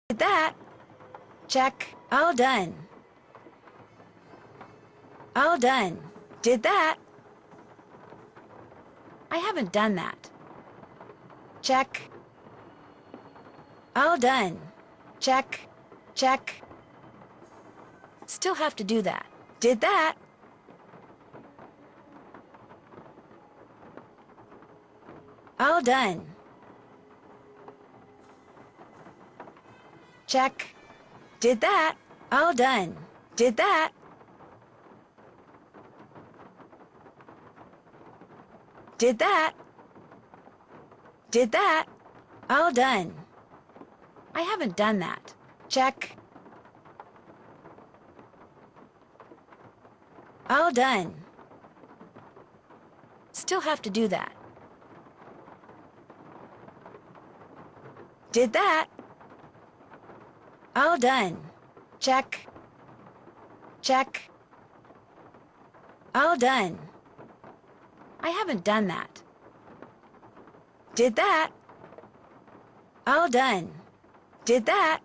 Did that. Check. All done. All done. Did that. I haven't done that. Check. All done. Check. Check. Still have to do that. Did that. All done. Check. Did that. All done. Did that. Did that. Did that. All done. I haven't done that. Check. All done. Still have to do that. Did that. All done. Check. Check. All done. I haven't done that. Did that. All done. Did that.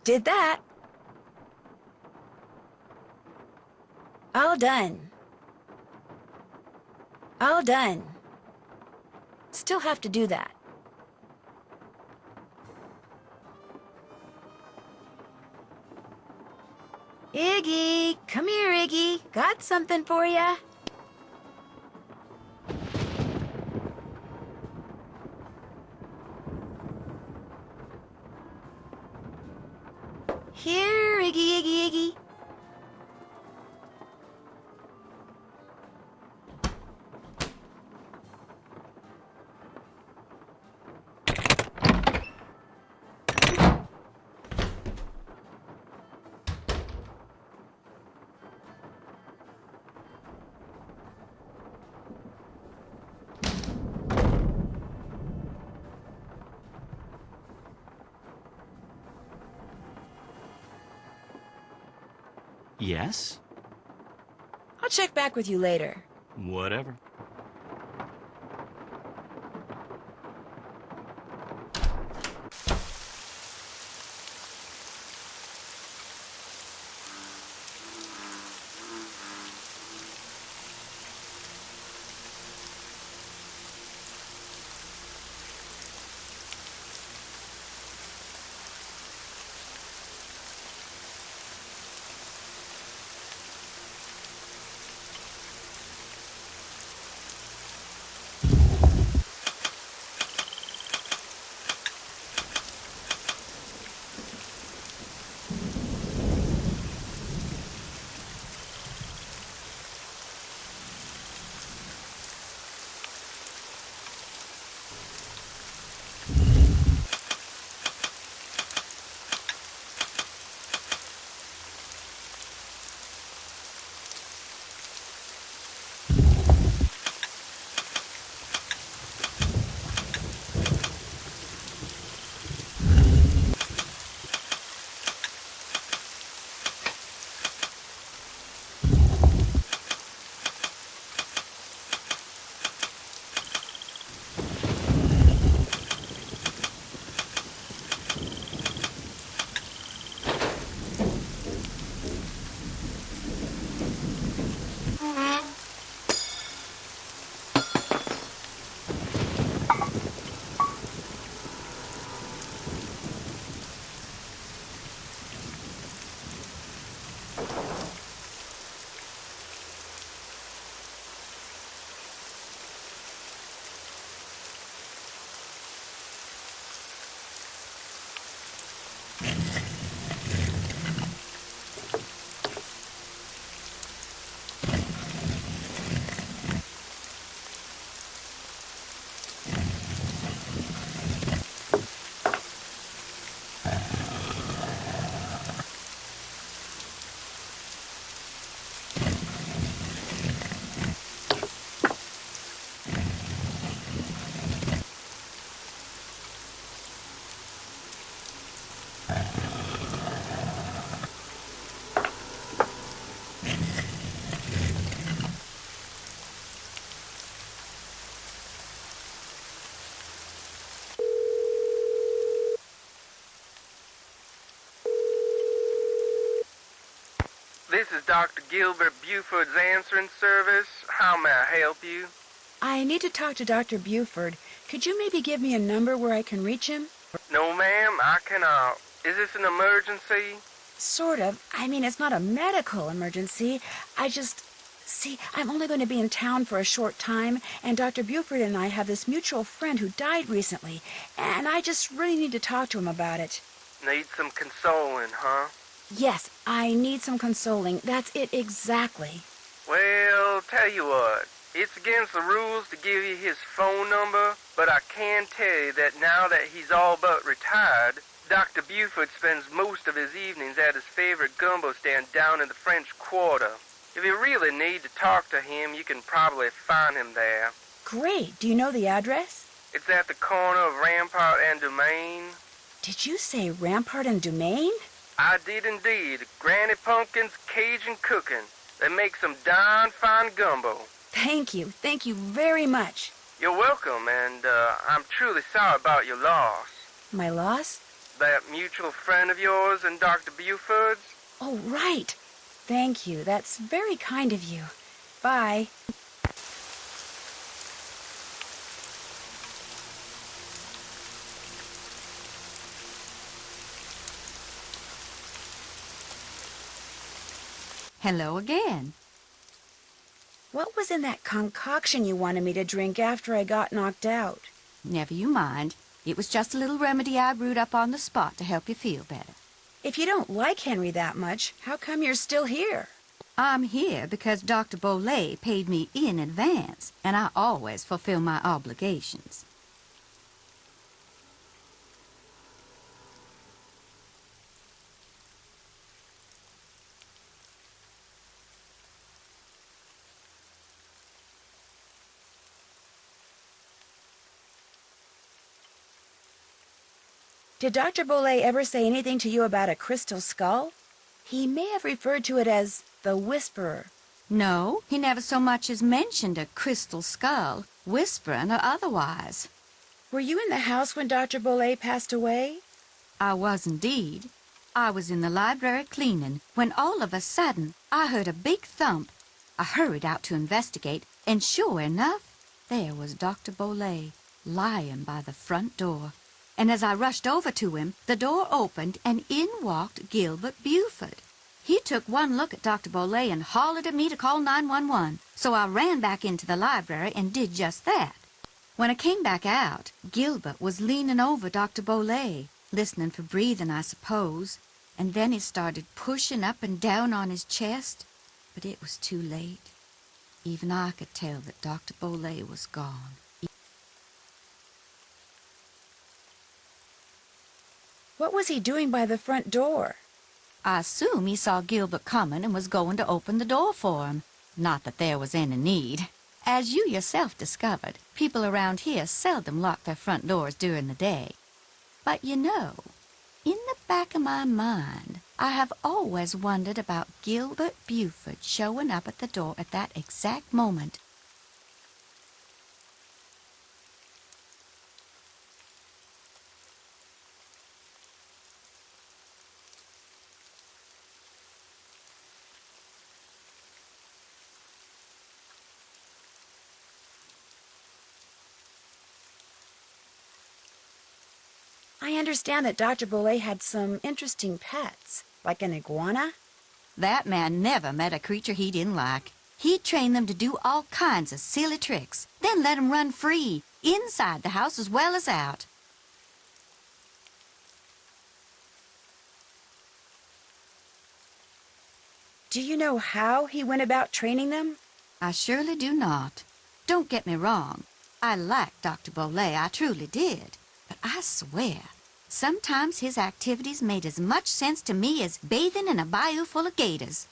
Did that. All done. All done. Still have to do that. Iggy, come here, Iggy. Got something for ya. Here, Iggy, Iggy, Iggy. Yes? I'll check back with you later. Whatever. This is Dr. Gilbert Buford's answering service. How may I help you? I need to talk to Dr. Buford. Could you maybe give me a number where I can reach him? No, ma'am, I cannot. Is this an emergency? Sort of. I mean, it's not a medical emergency. See, I'm only going to be in town for a short time, and Dr. Buford and I have this mutual friend who died recently, and I just really need to talk to him about it. Need some consoling, huh? Yes, I need some consoling. That's it exactly. Well, tell you what. It's against the rules to give you his phone number, but I can tell you that now that he's all but retired, Dr. Buford spends most of his evenings at his favorite gumbo stand down in the French Quarter. If you really need to talk to him, you can probably find him there. Great. Do you know the address? It's at the corner of Rampart and Domain. Did you say Rampart and Domain? I did indeed. Granny Pumpkin's Cajun Cooking. They make some darn fine gumbo. Thank you. Thank you very much. You're welcome, and I'm truly sorry about your loss. My loss? That mutual friend of yours and Dr. Buford's? Oh, right. Thank you. That's very kind of you. Bye. Hello again. What was in that concoction you wanted me to drink after I got knocked out? Never you mind. It was just a little remedy I brewed up on the spot to help you feel better. If you don't like Henry that much, how come you're still here? I'm here because Dr. Bolay paid me in advance, and I always fulfill my obligations. Did Dr. Bolay ever say anything to you about a crystal skull? He may have referred to it as the Whisperer. No, he never so much as mentioned a crystal skull, whispering or otherwise. Were you in the house when Dr. Bolay passed away? I was indeed. I was in the library cleaning when all of a sudden I heard a big thump. I hurried out to investigate, and sure enough, there was Dr. Bolay lying by the front door. And as I rushed over to him, the door opened, and in walked Gilbert Buford. He took one look at Dr. Bolay and hollered at me to call 911, so I ran back into the library and did just that. When I came back out, Gilbert was leaning over Dr. Bolay, listening for breathing, I suppose, and then he started pushing up and down on his chest, but it was too late. Even I could tell that Dr. Bolay was gone. What was he doing by the front door? I assume he saw Gilbert coming and was going to open the door for him. Not that there was any need. As you yourself discovered, people around here seldom lock their front doors during the day. But you know, in the back of my mind, I have always wondered about Gilbert Buford showing up at the door at that exact moment. I understand that Dr. Bolay had some interesting pets, like an iguana. That man never met a creature he didn't like. He'd train them to do all kinds of silly tricks, then let 'em run free, inside the house as well as out. Do you know how he went about training them? I surely do not. Don't get me wrong. I liked Dr. Bolay, I truly did. But I swear, sometimes his activities made as much sense to me as bathing in a bayou full of gators.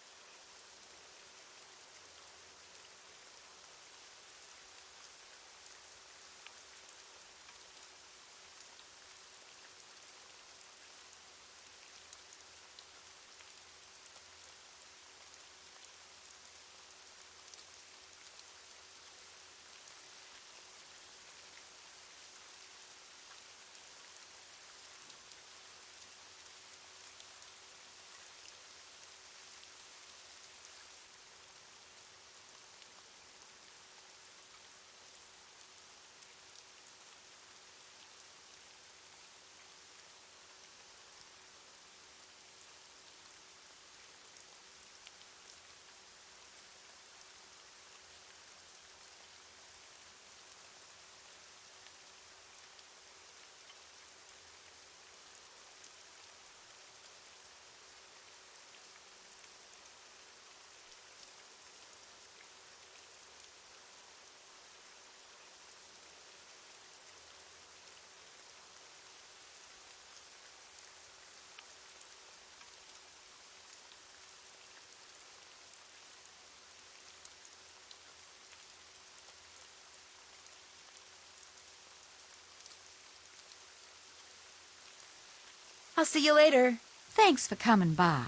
I'll see you later. Thanks for coming by.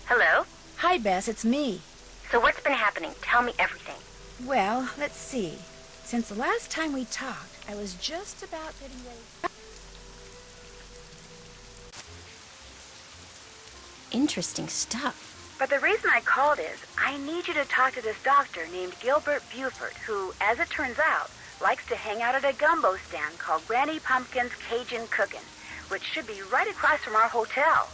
Hello? Hi, Bess, it's me. So what's been happening? Tell me everything. Well, let's see. Since the last time we talked, I was just about getting ready. Interesting stuff. But the reason I called is I need you to talk to this doctor named Gilbert Buford, who, as it turns out, likes to hang out at a gumbo stand called Granny Pumpkin's Cajun Cookin', which should be right across from our hotel.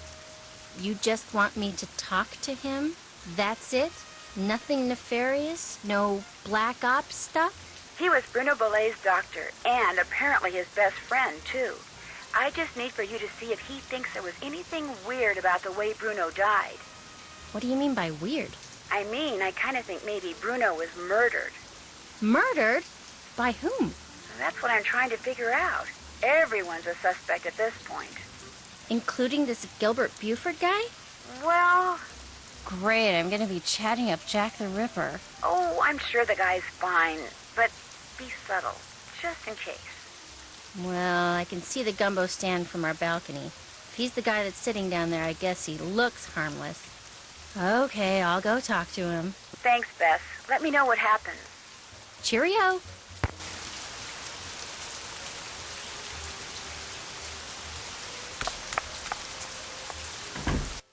You just want me to talk to him? That's it? Nothing nefarious? No black ops stuff? He was Bruno Bollet's doctor, and apparently his best friend, too. I just need for you to see if he thinks there was anything weird about the way Bruno died. What do you mean by weird? I mean, I kind of think maybe Bruno was murdered. Murdered? By whom? That's what I'm trying to figure out. Everyone's a suspect at this point. Including this Gilbert Buford guy? Well, Great, I'm gonna be chatting up Jack the Ripper. oh, I'm sure the guy's fine, but be subtle, just in case. Well, I can see the gumbo stand from our balcony. If he's the guy that's sitting down there, I guess he looks harmless. Okay, I'll go talk to him. Thanks, Bess. Let me know what happens. Cheerio!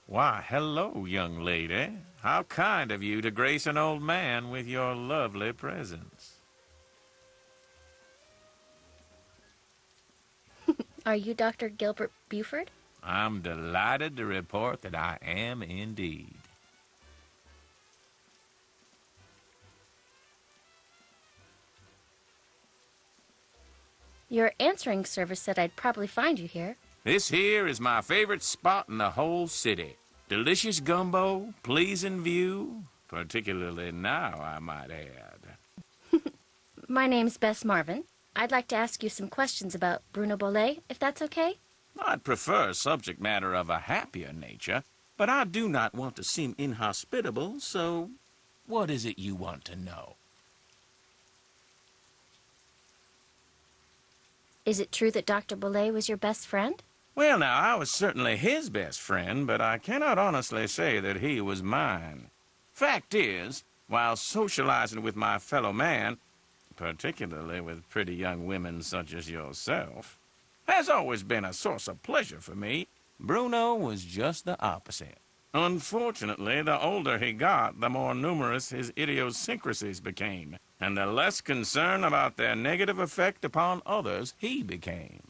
Why, hello, young lady. How kind of you to grace an old man with your lovely presence. Are you Dr. Gilbert Buford? I'm delighted to report that I am indeed. Your answering service said I'd probably find you here. This here is my favorite spot in the whole city. Delicious gumbo, pleasing view, particularly now, I might add. My name's Bess Marvin. I'd like to ask you some questions about Bruno Bollet, if that's okay? I'd prefer subject matter of a happier nature, but I do not want to seem inhospitable, so what is it you want to know? Is it true that Dr. Bollet was your best friend? Well, now, I was certainly his best friend, but I cannot honestly say that he was mine. Fact is, while socializing with my fellow man, particularly with pretty young women such as yourself, has always been a source of pleasure for me, Bruno was just the opposite. Unfortunately, the older he got, the more numerous his idiosyncrasies became, and the less concern about their negative effect upon others he became.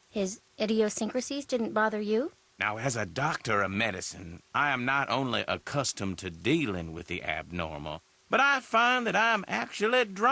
His idiosyncrasies didn't bother you? Now, as a doctor of medicine, I am not only accustomed to dealing with the abnormal, but I find that I'm actually drawn